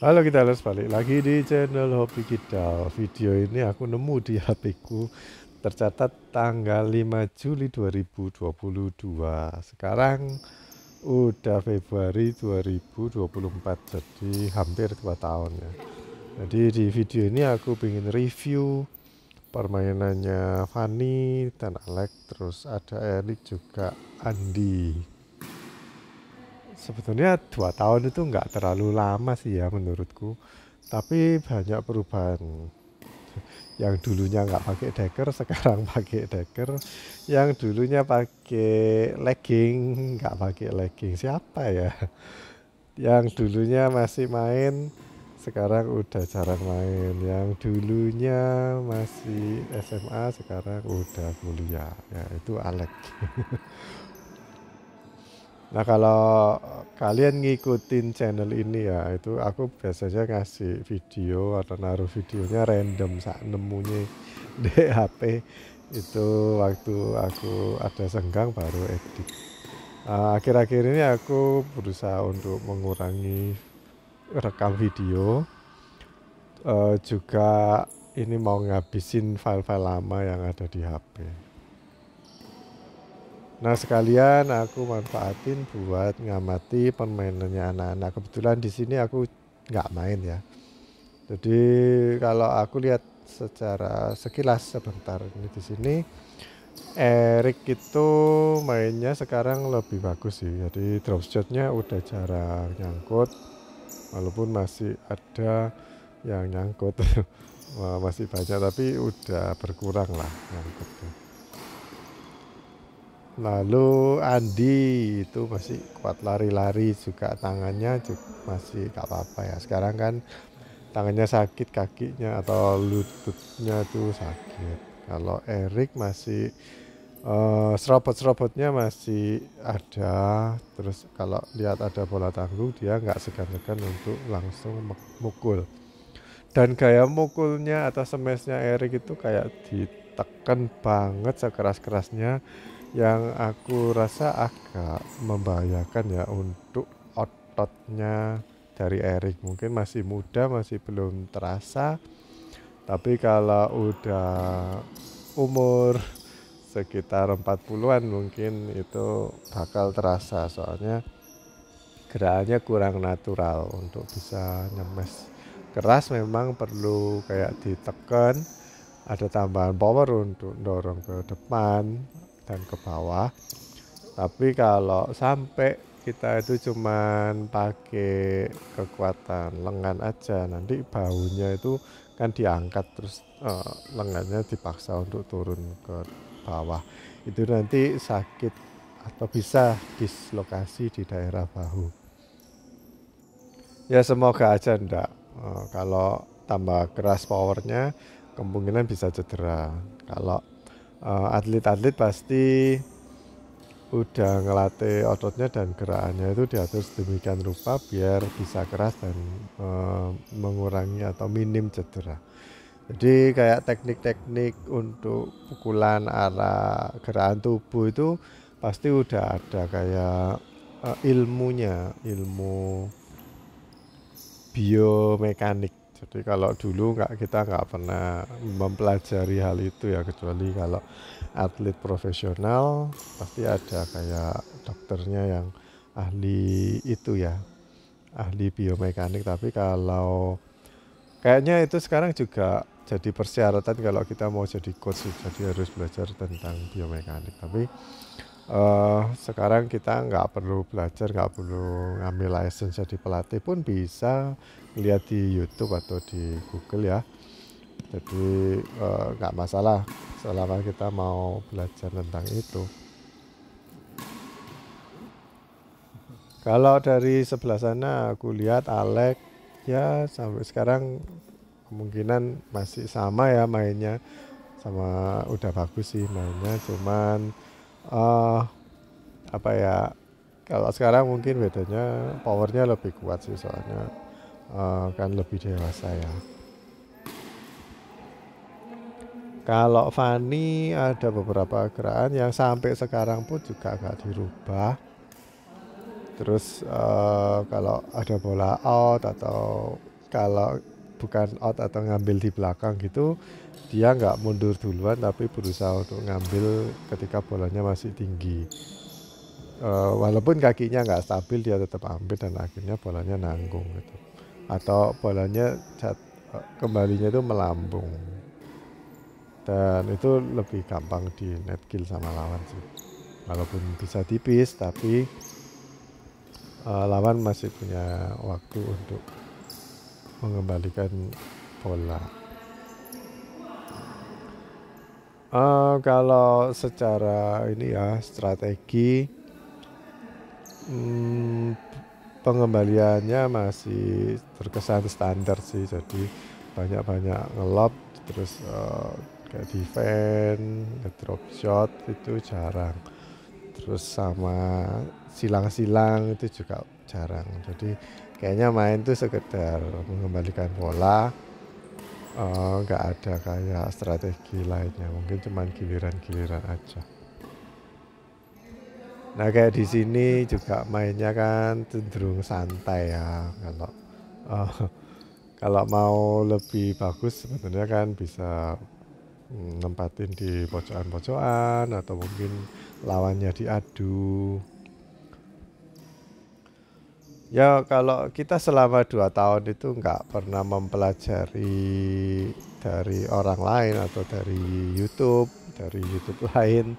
Halo, kita harus balik lagi di channel Hobi Kidal. Video ini aku nemu di HP ku, tercatat tanggal 5 Juli 2022. Sekarang udah Februari 2024, jadi hampir 2 tahun ya. Jadi di video ini aku ingin review permainannya Fanny dan Alex, terus ada Erik juga Andi. Sebetulnya 2 tahun itu nggak terlalu lama sih ya menurutku, tapi banyak perubahan. Yang dulunya nggak pakai deker sekarang pakai deker, yang dulunya pakai legging nggak pakai legging. Siapa ya? Yang dulunya masih main sekarang udah jarang main, yang dulunya masih SMA sekarang udah kuliah, ya itu Alex. Nah, kalau kalian ngikutin channel ini ya, itu aku biasanya ngasih video atau naruh videonya random saat nemunya di HP. Itu waktu aku ada senggang baru edit. Akhir-akhir ini aku berusaha untuk mengurangi rekam video. Juga ini mau ngabisin file-file lama yang ada di HP. Nah, sekalian aku manfaatin buat ngamati permainannya anak-anak. Kebetulan di sini aku nggak main ya. Jadi kalau aku lihat secara sekilas sebentar ini di sini, Erik itu mainnya sekarang lebih bagus sih. Jadi drop shotnya udah jarang nyangkut, walaupun masih ada yang nyangkut. Masih banyak tapi udah berkurang lah nyangkutnya. Lalu Andi itu masih kuat lari-lari juga, tangannya juga masih gak apa-apa ya. Sekarang kan tangannya sakit, kakinya atau lututnya tuh sakit. Kalau Erik masih serobot-serobotnya masih ada. Terus kalau lihat ada bola tanggung dia nggak segan-segan untuk langsung mukul. Dan gaya mukulnya atau smashnya Erik itu kayak ditekan banget sekeras-kerasnya, yang aku rasa agak membahayakan ya untuk ototnya dari Erik. Mungkin masih muda, masih belum terasa, tapi kalau udah umur sekitar 40-an mungkin itu bakal terasa, soalnya gerakannya kurang natural untuk bisa nyemes keras. Memang perlu kayak ditekan, ada tambahan power untuk dorong ke depan dan ke bawah. Tapi kalau sampai kita itu cuman pakai kekuatan lengan aja, nanti baunya itu kan diangkat terus lengannya dipaksa untuk turun ke bawah. Itu nanti sakit atau bisa dislokasi di daerah bahu. Ya semoga aja enggak. Kalau tambah keras powernya kemungkinan bisa cedera. Kalau atlet-atlet pasti udah ngelatih ototnya dan gerakannya itu diatur sedemikian rupa biar bisa keras dan mengurangi atau minim cedera. Jadi kayak teknik-teknik untuk pukulan, arah gerakan tubuh itu pasti udah ada kayak ilmunya, ilmu biomekanik. Jadi kalau dulu kita nggak pernah mempelajari hal itu ya, kecuali kalau atlet profesional pasti ada kayak dokternya yang ahli itu ya, ahli biomekanik. Tapi kalau kayaknya itu sekarang juga jadi persyaratan kalau kita mau jadi coach, jadi harus belajar tentang biomekanik. Tapi sekarang kita nggak perlu belajar, nggak perlu ngambil license jadi pelatih, pun bisa lihat di YouTube atau di Google ya. Jadi nggak masalah selama kita mau belajar tentang itu. Kalau dari sebelah sana aku lihat Alex ya sampai sekarang kemungkinan masih sama ya mainnya, sama udah bagus sih mainnya. Cuman uh, apa ya, kalau sekarang mungkin bedanya powernya lebih kuat sih, soalnya kan lebih dewasa ya. Kalau Fanny ada beberapa gerakan yang sampai sekarang pun juga agak dirubah. Terus kalau ada bola out atau kalau bukan out atau ngambil di belakang gitu, dia nggak mundur duluan tapi berusaha untuk ngambil ketika bolanya masih tinggi. Walaupun kakinya nggak stabil, dia tetap ambil dan akhirnya bolanya nanggung gitu. Atau bolanya kembalinya itu melambung. Dan itu lebih gampang di net kill sama lawan sih. Walaupun bisa tipis, tapi lawan masih punya waktu untuk mengembalikan bola. Kalau secara ini ya strategi, pengembaliannya masih terkesan standar sih. Jadi banyak-banyak ngelob, terus kayak defense, drop shot itu jarang. Terus sama silang-silang itu juga jarang. Jadi kayaknya main tuh sekedar mengembalikan bola, nggak ada kayak strategi lainnya. Mungkin cuman giliran-giliran aja. Nah kayak di sini juga mainnya kan cenderung santai ya. Kalau mau lebih bagus sebenarnya kan bisa nempatin di pojokan-pojokan atau mungkin lawannya diadu. Ya kalau kita selama 2 tahun itu nggak pernah mempelajari dari orang lain atau dari YouTube lain,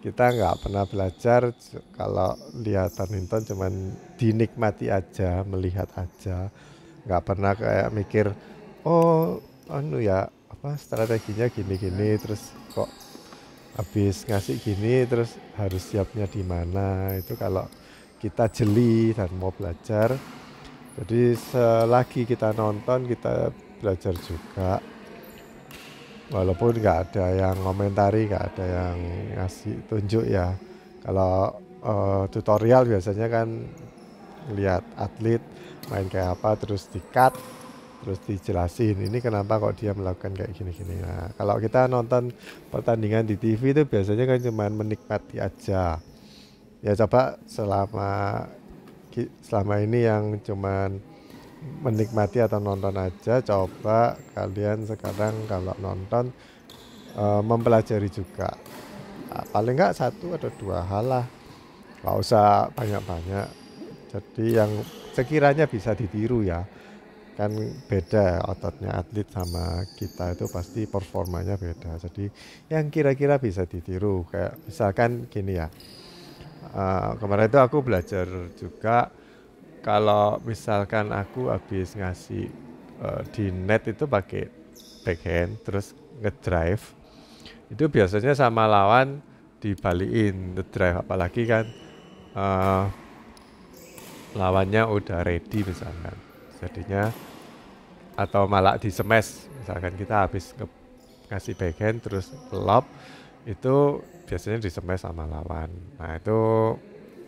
kita nggak pernah belajar. Kalau lihat badminton cuman dinikmati aja, melihat aja, nggak pernah kayak mikir, oh anu ya apa strateginya gini-gini, terus kok habis ngasih gini terus harus siapnya di mana. Itu kalau kita jeli dan mau belajar, jadi selagi kita nonton kita belajar juga, walaupun nggak ada yang komentari, nggak ada yang ngasih tunjuk ya. Kalau tutorial biasanya kan lihat atlet main kayak apa terus di-cut, terus dijelasin ini kenapa kok dia melakukan kayak gini-gini. Nah, kalau kita nonton pertandingan di TV itu biasanya kan cuma menikmati aja. Ya coba selama ini yang cuman menikmati atau nonton aja, coba kalian sekarang kalau nonton mempelajari juga. Nah, paling nggak 1 atau 2 hal lah, nggak usah banyak-banyak. Jadi yang sekiranya bisa ditiru ya, kan beda ototnya atlet sama kita itu pasti performanya beda. Jadi yang kira-kira bisa ditiru kayak misalkan gini ya. Kemarin itu aku belajar juga, kalau misalkan aku habis ngasih di net itu pakai backhand terus ngedrive, itu biasanya sama lawan dibalikin ngedrive, apalagi kan lawannya udah ready misalkan, jadinya atau malah di smash. Misalkan kita habis ngasih backhand terus lob, itu biasanya di smash sama lawan. Nah itu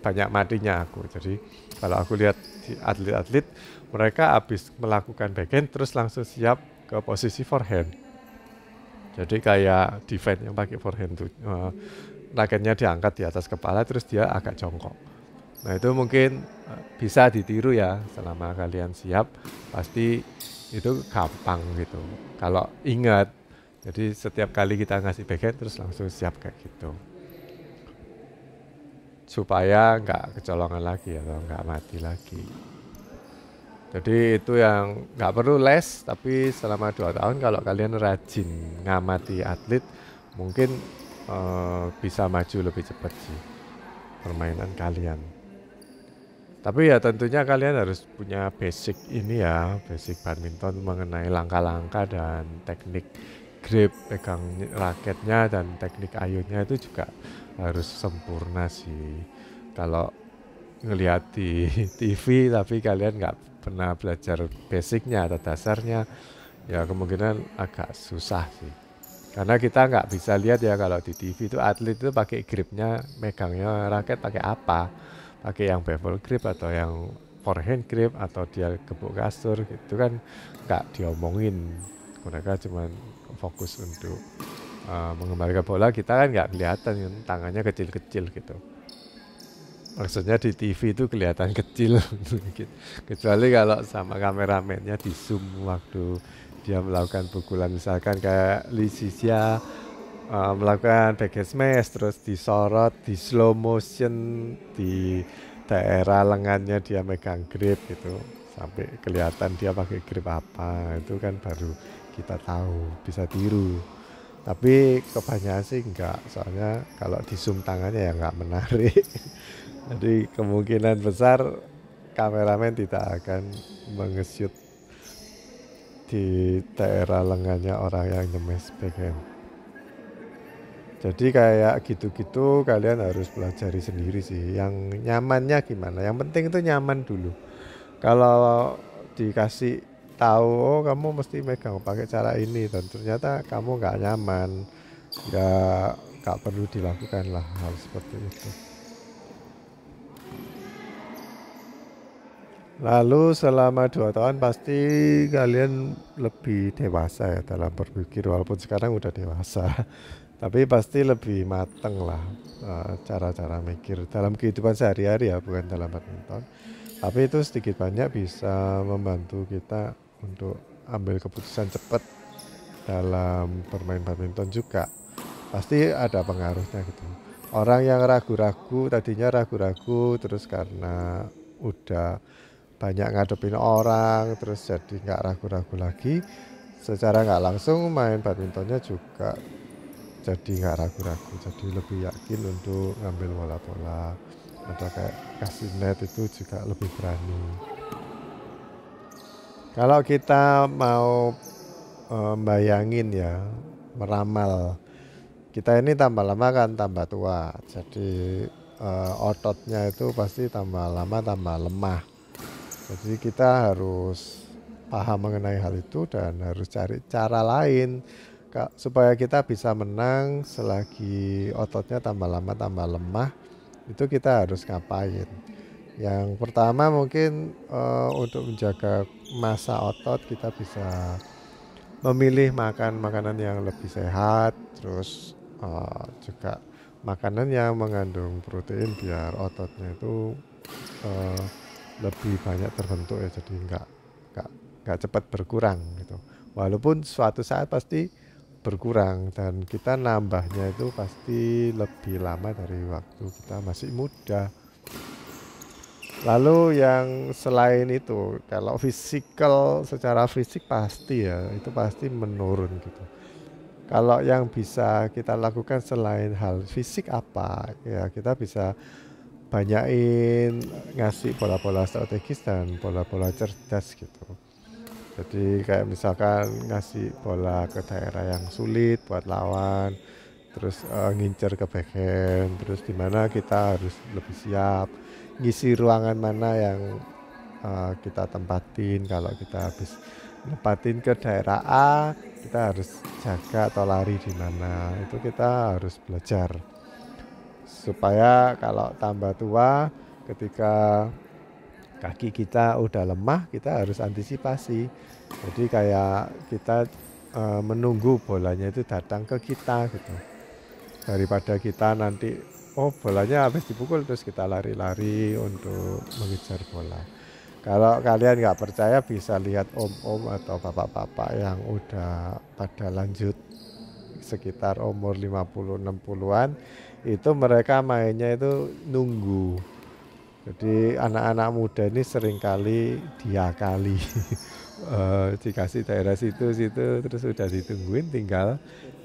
banyak matinya aku. Jadi kalau aku lihat di atlet-atlet, mereka habis melakukan backhand terus langsung siap ke posisi forehand. Jadi kayak defense yang pakai forehand tuh, raketnya diangkat di atas kepala terus dia agak jongkok. Nah itu mungkin bisa ditiru ya, selama kalian siap pasti itu gampang gitu. Kalau ingat, jadi setiap kali kita ngasih backhand terus langsung siap kayak gitu, supaya nggak kecolongan lagi atau nggak mati lagi. Jadi itu yang nggak perlu les, tapi selama 2 tahun kalau kalian rajin ngamati atlet, mungkin bisa maju lebih cepat sih permainan kalian. Tapi ya tentunya kalian harus punya basic ini ya, basic badminton mengenai langkah-langkah dan teknik grip pegang raketnya dan teknik ayunnya itu juga harus sempurna sih. Kalau ngelihat di TV tapi kalian nggak pernah belajar basicnya atau dasarnya, ya kemungkinan agak susah sih. Karena kita nggak bisa lihat ya kalau di TV itu atlet itu pakai gripnya, megangnya raket pakai apa. Pakai yang bevel grip atau yang forehand grip atau dia gebuk kasur gitu kan nggak diomongin. Mereka cuma fokus untuk mengembalikan bola, kita kan nggak kelihatan kan, tangannya kecil-kecil gitu. Maksudnya di TV itu kelihatan kecil. Kecuali kalau sama kameramennya di zoom waktu dia melakukan pukulan, misalkan kayak Lee Sisya melakukan back smash terus disorot di slow motion di daerah lengannya dia megang grip gitu sampai kelihatan dia pakai grip apa, itu kan baru kita tahu bisa tiru. Tapi kebanyakan sih enggak, soalnya kalau di zoom tangannya ya enggak menarik. Jadi kemungkinan besar kameramen tidak akan mengeshoot di daerah lengannya orang yang nyemes backhand. Jadi kayak gitu-gitu kalian harus pelajari sendiri sih. Yang nyamannya gimana? Yang penting itu nyaman dulu. Kalau dikasih tahu, oh kamu mesti megang pakai cara ini, dan ternyata kamu nggak nyaman, nggak perlu dilakukan lah hal seperti itu. Lalu selama 2 tahun pasti kalian lebih dewasa ya dalam berpikir, walaupun sekarang udah dewasa. Tapi pasti lebih mateng lah cara-cara mikir dalam kehidupan sehari-hari ya, bukan dalam badminton. Tapi itu sedikit banyak bisa membantu kita untuk ambil keputusan cepat dalam bermain badminton juga. Pasti ada pengaruhnya gitu. Orang yang ragu-ragu, tadinya ragu-ragu terus karena udah banyak ngadepin orang terus jadi nggak ragu-ragu lagi, secara nggak langsung main badmintonnya juga jadi nggak ragu-ragu, jadi lebih yakin untuk ngambil bola-bola atau kayak kasih net itu juga lebih berani. Kalau kita mau bayangin ya, meramal, kita ini tambah lama kan tambah tua, jadi ototnya itu pasti tambah lama tambah lemah. Jadi kita harus paham mengenai hal itu dan harus cari cara lain supaya kita bisa menang selagi ototnya tambah lama tambah lemah. Itu kita harus ngapain? Yang pertama mungkin untuk menjaga massa otot kita bisa memilih makan makanan yang lebih sehat, terus juga makanan yang mengandung protein biar ototnya itu lebih banyak terbentuk ya, jadi nggak cepat berkurang gitu. Walaupun suatu saat pasti berkurang dan kita nambahnya itu pasti lebih lama dari waktu kita masih muda. Lalu yang selain itu, kalau secara fisik pasti ya itu pasti menurun gitu. Kalau yang bisa kita lakukan selain hal fisik apa ya, kita bisa banyain ngasih bola-bola strategis dan bola-bola cerdas gitu. Jadi kayak misalkan ngasih bola ke daerah yang sulit buat lawan, terus ngincer ke backhand, terus dimana kita harus lebih siap ngisi ruangan mana yang kita tempatin. Kalau kita habis nempatin ke daerah A, kita harus jaga atau lari di mana, itu kita harus belajar supaya kalau tambah tua ketika kaki kita udah lemah kita harus antisipasi. Jadi kayak kita menunggu bolanya itu datang ke kita gitu, daripada kita nanti oh bolanya habis dipukul terus kita lari-lari untuk mengejar bola. Kalau kalian nggak percaya bisa lihat om-om atau bapak-bapak yang udah pada lanjut sekitar umur 50-60-an, itu mereka mainnya itu nunggu. Jadi anak-anak muda ini seringkali diakali. Dikasih daerah situ-situ terus udah ditungguin tinggal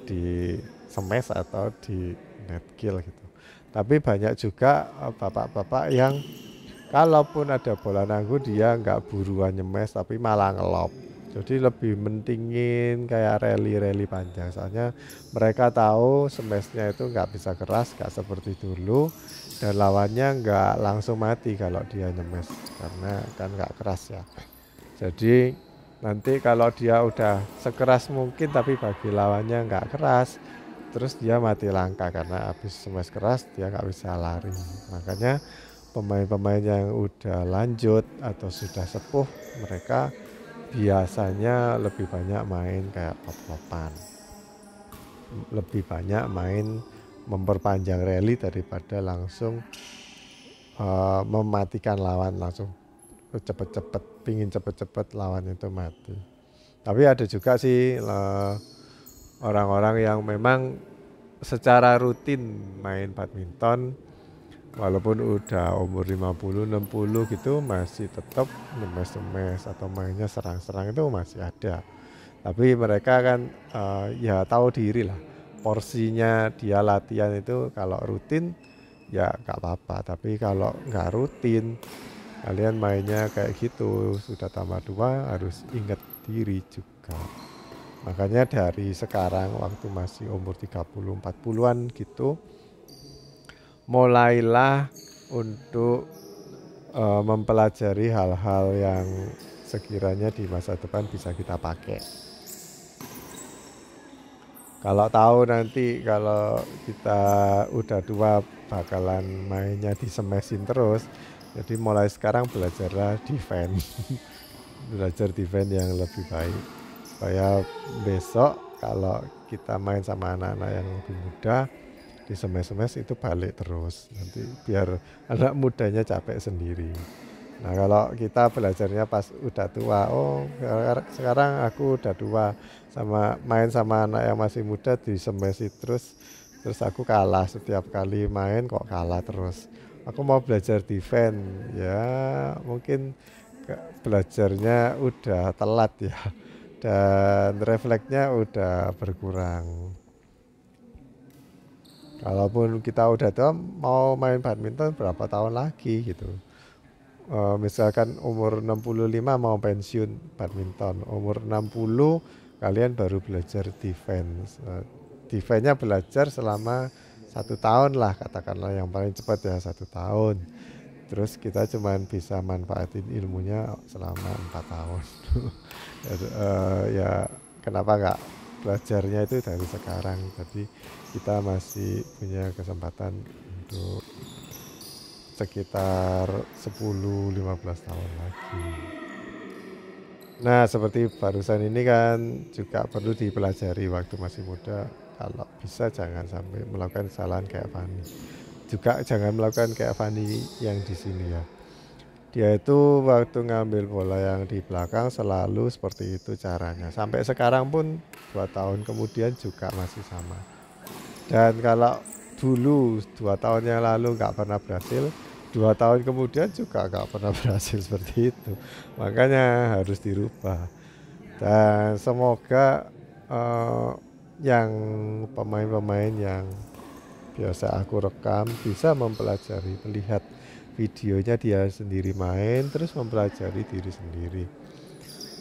di smash atau di net kill gitu. Tapi banyak juga bapak-bapak yang kalaupun ada bola nanggu dia nggak buruan nyemes tapi malah ngelop. Jadi lebih mentingin kayak rally panjang, soalnya mereka tahu smashnya itu nggak bisa keras, nggak seperti dulu, dan lawannya nggak langsung mati kalau dia nyemes karena kan nggak keras ya. Jadi nanti kalau dia udah sekeras mungkin tapi bagi lawannya nggak keras, terus dia mati langka karena habis smash keras dia nggak bisa lari. Makanya pemain-pemain yang udah lanjut atau sudah sepuh mereka biasanya lebih banyak main kayak pop-popan, lebih banyak main memperpanjang rally daripada langsung mematikan lawan langsung cepet-cepet, pingin cepet-cepet lawan itu mati. Tapi ada juga sih orang-orang yang memang secara rutin main badminton, walaupun udah umur 50, 60 gitu masih tetap ngemes-ngemes atau mainnya serang-serang itu masih ada. Tapi mereka kan ya tahu diri lah, porsinya dia latihan itu kalau rutin ya nggak apa-apa. Tapi kalau nggak rutin, kalian mainnya kayak gitu, sudah tambah tua harus ingat diri juga. Makanya dari sekarang waktu masih umur 30 40-an gitu, mulailah untuk mempelajari hal-hal yang sekiranya di masa depan bisa kita pakai. Kalau tahu nanti kalau kita udah tua bakalan mainnya disemesin terus, jadi mulai sekarang belajarlah defense. Belajar defense yang lebih baik supaya besok kalau kita main sama anak-anak yang lebih muda di semes-semes itu balik terus, nanti biar anak mudanya capek sendiri. Nah kalau kita belajarnya pas udah tua, oh sekarang aku udah tua, sama main sama anak yang masih muda di semesi terus aku kalah setiap kali main, kok kalah terus. Aku mau belajar defense, ya mungkin belajarnya udah telat ya, dan refleksnya udah berkurang. Kalaupun kita udah tua mau main badminton berapa tahun lagi gitu. Misalkan umur 65 mau pensiun badminton, umur 60 kalian baru belajar defense. Defense-nya belajar selama 1 tahun lah, katakanlah yang paling cepat ya 1 tahun. Terus kita cuman bisa manfaatin ilmunya selama 4 tahun. Ya kenapa nggak belajarnya itu dari sekarang? Jadi kita masih punya kesempatan untuk sekitar 10-15 tahun lagi. Nah seperti barusan ini kan juga perlu dipelajari waktu masih muda. Kalau bisa jangan sampai melakukan kesalahan kayak Fani. Juga jangan melakukan kayak Fani yang di sini ya. Dia itu waktu ngambil bola yang di belakang selalu seperti itu caranya. Sampai sekarang pun 2 tahun kemudian juga masih sama. Dan kalau dulu 2 tahun yang lalu nggak pernah berhasil, 2 tahun kemudian juga nggak pernah berhasil seperti itu. Makanya harus dirubah. Dan semoga yang pemain-pemain yang biasa aku rekam bisa mempelajari, melihat videonya dia sendiri main, terus mempelajari diri sendiri.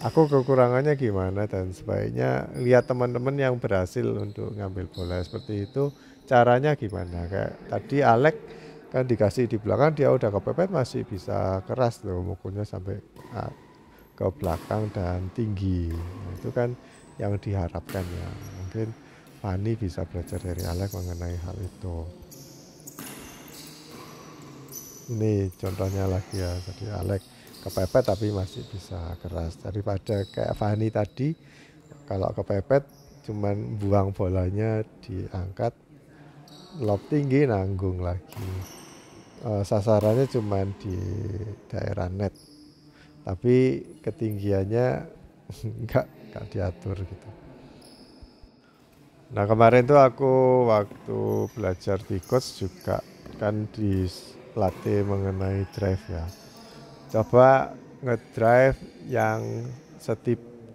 Aku kekurangannya gimana, dan sebaiknya lihat teman-teman yang berhasil untuk ngambil bola seperti itu, caranya gimana. Kayak tadi Alex kan dikasih di belakang, dia udah kepepet masih bisa keras loh, mukulnya sampai ke belakang dan tinggi. Nah, itu kan yang diharapkan ya. Mungkin Fani bisa belajar dari Alex mengenai hal itu. Ini contohnya lagi ya, jadi Alex kepepet tapi masih bisa keras, daripada kayak Fani tadi kalau kepepet cuman buang bolanya diangkat lob tinggi nanggung lagi. Sasarannya cuman di daerah net tapi ketinggiannya nggak diatur gitu. Nah kemarin tuh aku waktu belajar di coach juga kan dilatih mengenai drive ya. Coba ngedrive yang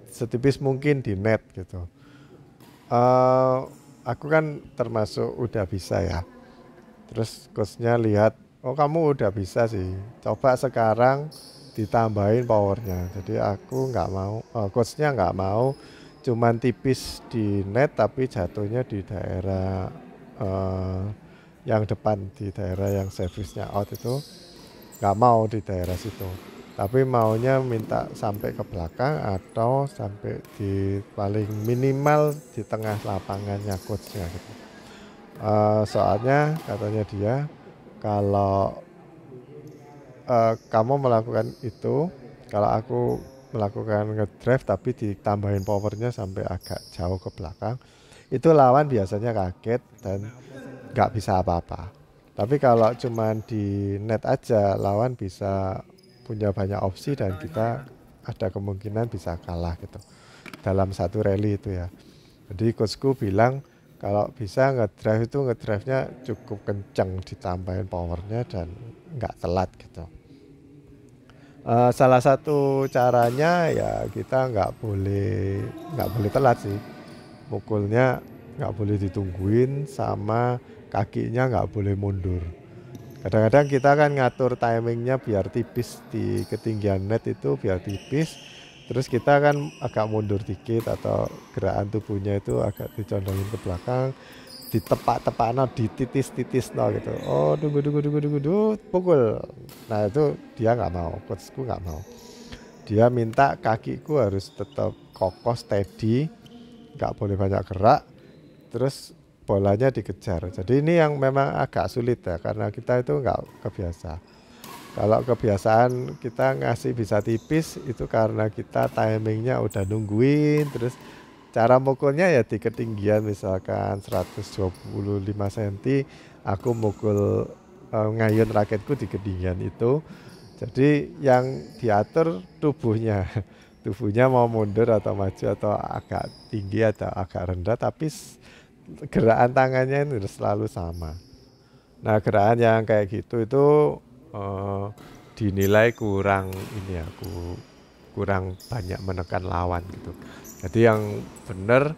setipis mungkin di net gitu. Aku kan termasuk udah bisa ya. Terus coachnya lihat, oh kamu udah bisa sih, coba sekarang ditambahin powernya. Jadi aku nggak mau, coachnya nggak mau cuman tipis di net tapi jatuhnya di daerah yang depan, di daerah yang servisnya out itu nggak mau di daerah situ, tapi maunya minta sampai ke belakang atau sampai di paling minimal di tengah lapangannya coachnya gitu. Soalnya katanya dia kalau kamu melakukan itu, kalau aku melakukan ngedrive tapi ditambahin powernya sampai agak jauh ke belakang, itu lawan biasanya kaget dan nggak bisa apa-apa. Tapi kalau cuman di net aja, lawan bisa punya banyak opsi dan kita ada kemungkinan bisa kalah gitu dalam satu rally itu ya. Jadi coachku bilang kalau bisa ngedrive itu ngedrive-nya cukup kencang, ditambahin powernya dan nggak telat gitu. Salah satu caranya ya kita nggak boleh telat sih. Mukulnya nggak boleh ditungguin, sama kakinya nggak boleh mundur. Kadang-kadang kita kan ngatur timingnya biar tipis di ketinggian net itu biar tipis. Terus kita kan agak mundur dikit atau gerakan tubuhnya itu agak dicondongin ke belakang, ditepak-tepak no, dititis-titis no gitu. Oh, tunggu, pukul. Nah itu dia nggak mau, coachku nggak mau. Dia minta kakiku harus tetap kokoh, steady, nggak boleh banyak gerak. Terus bolanya dikejar. Jadi ini yang memang agak sulit ya, karena kita itu nggak kebiasa. Kalau kebiasaan kita ngasih bisa tipis itu karena kita timingnya udah nungguin, terus cara mukulnya ya di ketinggian misalkan 125 cm, aku mukul ngayun raketku di ketinggian itu. Jadi yang diatur tubuhnya, tubuhnya mau mundur atau maju atau agak tinggi atau agak rendah, tapi gerakan tangannya itu selalu sama. Nah, gerakan yang kayak gitu itu eh, dinilai kurang ini ya, kurang banyak menekan lawan gitu. Jadi yang benar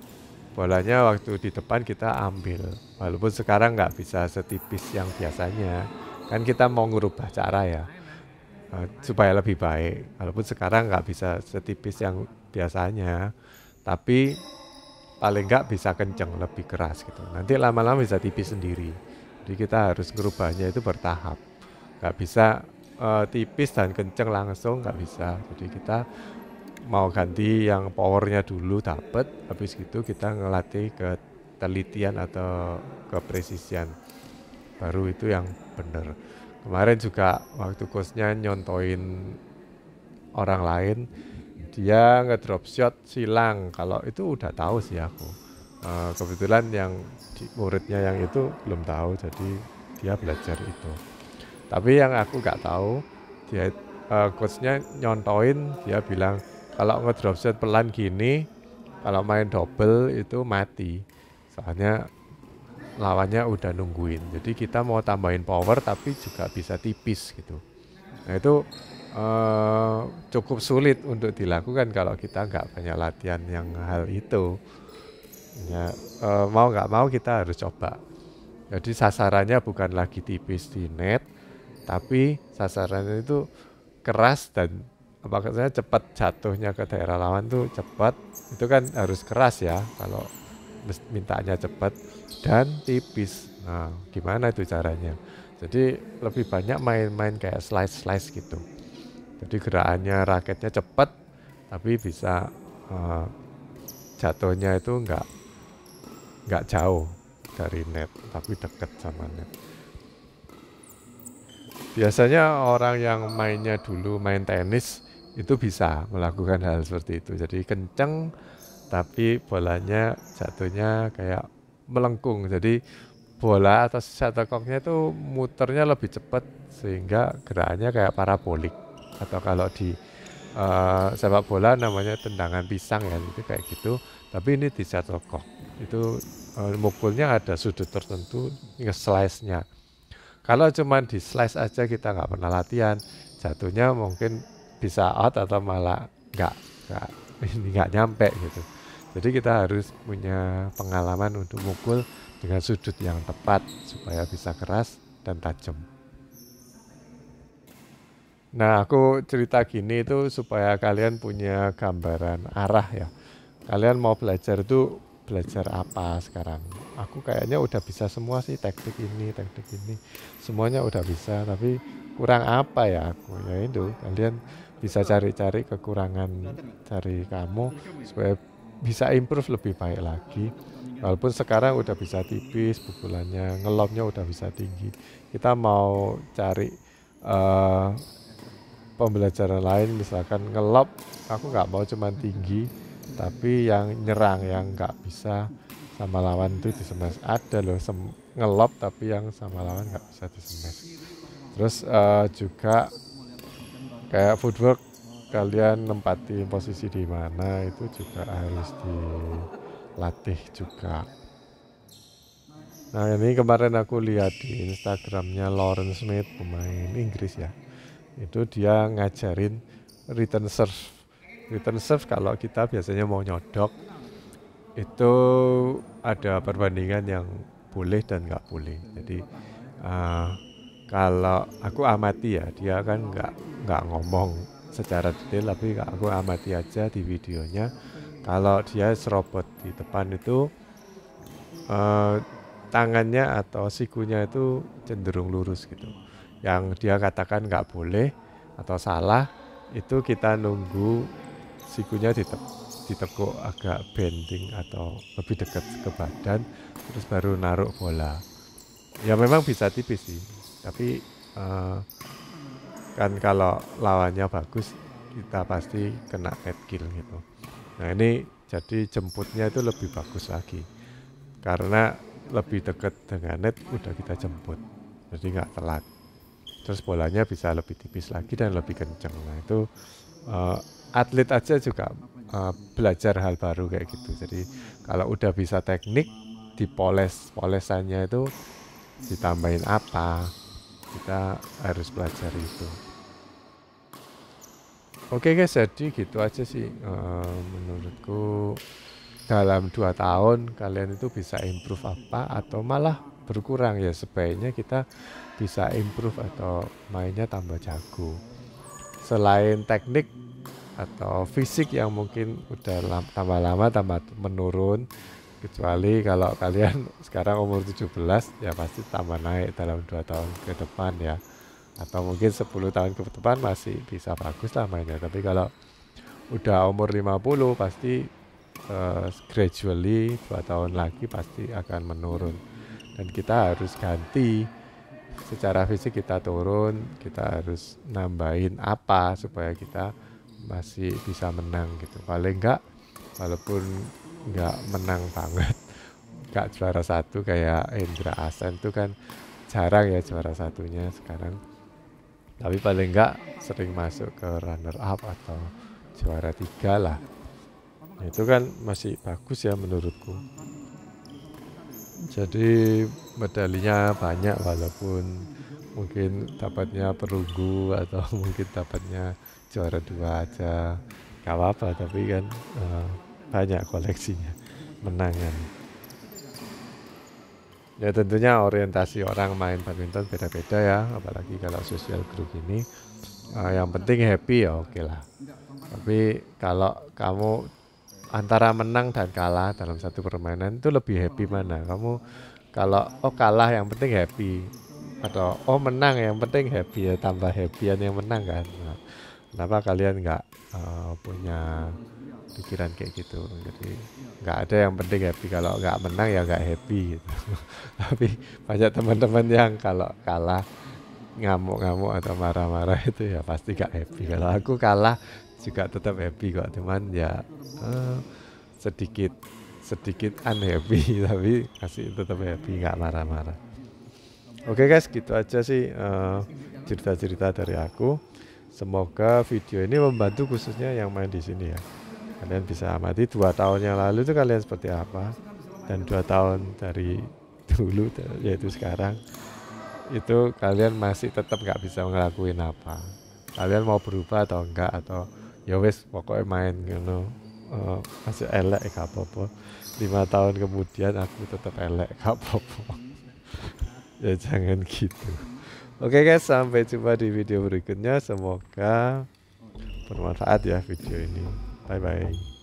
bolanya waktu di depan kita ambil. Walaupun sekarang nggak bisa setipis yang biasanya. Kan kita mau ngubah cara ya, supaya lebih baik. Walaupun sekarang nggak bisa setipis yang biasanya, tapi paling nggak bisa kenceng, lebih keras gitu. Nanti lama-lama bisa tipis sendiri. Jadi kita harus ngerubahnya itu bertahap. Nggak bisa tipis dan kenceng langsung, nggak bisa. Jadi kita mau ganti yang powernya dulu dapet, habis gitu kita ngelatih ke telitian atau ke presisian. Baru itu yang bener. Kemarin juga waktu coachnya nyontoin orang lain, dia ngedrop shot silang. Kalau itu udah tahu sih aku. Kebetulan yang muridnya yang itu belum tahu, jadi dia belajar itu. Tapi yang aku nggak tahu, dia coachnya nyontoin, dia bilang kalau ngedrop shot pelan gini, kalau main double itu mati. Soalnya lawannya udah nungguin. Jadi kita mau tambahin power tapi juga bisa tipis gitu. Nah itu cukup sulit untuk dilakukan kalau kita nggak banyak latihan yang hal itu. Ya, mau nggak mau kita harus coba. Jadi sasarannya bukan lagi tipis di net, tapi sasarannya itu keras dan maksudnya cepat jatuhnya ke daerah lawan tuh cepat. Itu kan harus keras ya kalau mintanya cepat dan tipis. Nah, gimana itu caranya? Jadi lebih banyak main-main kayak slice gitu. Jadi gerakannya raketnya cepat, tapi bisa jatuhnya itu nggak jauh dari net, tapi dekat sama net. Biasanya orang yang mainnya dulu main tenis itu bisa melakukan hal seperti itu. Jadi kenceng, tapi bolanya jatuhnya kayak melengkung. Jadi bola atau shuttlecocknya itu muternya lebih cepat sehingga gerakannya kayak parabolik. Atau kalau di sepak bola namanya tendangan pisang ya, itu kayak gitu. Tapi ini di shuttlecock itu mukulnya ada sudut tertentu, nge-slice-nya. Kalau cuma di slice aja kita nggak pernah latihan, jatuhnya mungkin bisa out atau malah nggak nyampe gitu. Jadi kita harus punya pengalaman untuk mukul dengan sudut yang tepat supaya bisa keras dan tajam. Nah, aku cerita gini itu supaya kalian punya gambaran arah ya. Kalian mau belajar itu belajar apa sekarang? Aku kayaknya udah bisa semua sih, teknik ini. Semuanya udah bisa, tapi kurang apa ya aku? Ya itu, kalian bisa cari-cari kekurangan dari kamu supaya bisa improve lebih baik lagi. Walaupun sekarang udah bisa tipis pukulannya, ngelopnya udah bisa tinggi. Kita mau cari pembelajaran lain, misalkan ngelop, aku nggak mau cuman tinggi, tapi yang nyerang, yang nggak bisa sama lawan itu di smash. Ada loh ngelop tapi yang sama lawan nggak bisa di smash. Terus juga kayak footwork, kalian nempati posisi di mana itu juga harus dilatih juga. Nah ini kemarin aku lihat di Instagramnya Lawrence Smith, pemain Inggris ya, itu dia ngajarin return serve. Return serve kalau kita biasanya mau nyodok itu ada perbandingan yang boleh dan nggak boleh. Jadi kalau aku amati ya, dia kan nggak ngomong secara detail, tapi aku amati aja di videonya. Kalau dia serobot di depan itu tangannya atau sikunya itu cenderung lurus gitu. Yang dia katakan nggak boleh atau salah itu kita nunggu sikunya ditekuk agak bending atau lebih dekat ke badan, terus baru naruh bola. Ya memang bisa tipis sih, tapi kan kalau lawannya bagus kita pasti kena head kill gitu. Nah ini jadi jemputnya itu lebih bagus lagi, karena lebih dekat dengan net udah kita jemput, jadi nggak telat. Terus bolanya bisa lebih tipis lagi dan lebih kenceng. Nah itu atlet aja juga belajar hal baru kayak gitu. Jadi kalau udah bisa teknik, polesannya itu ditambahin apa, kita harus belajar itu. Oke guys, jadi gitu aja sih menurutku. Dalam 2 tahun kalian itu bisa improve apa atau malah berkurang, ya sebaiknya kita bisa improve atau mainnya tambah jago. Selain teknik atau fisik yang mungkin udah tambah lama tambah menurun, kecuali kalau kalian sekarang umur 17 ya pasti tambah naik dalam 2 tahun ke depan ya, atau mungkin 10 tahun ke depan masih bisa bagus lah mainnya. Tapi kalau udah umur 50 pasti gradually 2 tahun lagi pasti akan menurun, dan kita harus ganti. Secara fisik kita turun, kita harus nambahin apa supaya kita masih bisa menang gitu. Paling enggak, walaupun enggak menang banget, enggak juara 1 kayak Indra Ahsan itu kan jarang ya juara 1-nya sekarang, tapi paling enggak sering masuk ke runner up atau juara 3 lah. Itu kan masih bagus ya menurutku. Jadi medalinya banyak, walaupun mungkin dapatnya perunggu atau mungkin dapatnya juara 2 aja, gak apa-apa, tapi kan banyak koleksinya, menangan. Ya tentunya orientasi orang main badminton beda-beda ya, apalagi kalau social group ini. Yang penting happy ya oke lah. Tapi kalau kamu antara menang dan kalah dalam satu permainan itu lebih happy mana? Kamu kalau kalah yang penting happy, atau menang yang penting happy, ya tambah happyan yang menang kan. Nah, kenapa kalian nggak punya pikiran kayak gitu? Jadi nggak ada yang penting happy, kalau nggak menang ya nggak happy gitu. Tapi banyak teman-teman yang kalau kalah ngamuk-ngamuk atau marah-marah itu ya pasti nggak happy. Kalau aku kalah juga tetap happy kok, cuman ya sedikit unhappy tapi masih tetap happy, nggak marah-marah. Oke guys, gitu aja sih cerita-cerita dari aku. Semoga video ini membantu khususnya yang main di sini ya. Kalian bisa amati 2 tahun yang lalu itu kalian seperti apa, dan 2 tahun dari dulu yaitu sekarang itu kalian masih tetap nggak bisa ngelakuin apa. Kalian mau berubah atau enggak, atau ya wes pokoknya main gitu. Masih elek gak apa-apa, 5 tahun kemudian aku tetap elek gak apa-apa. Ya jangan gitu. Oke guys, sampai jumpa di video berikutnya. Semoga bermanfaat ya video ini. Bye bye.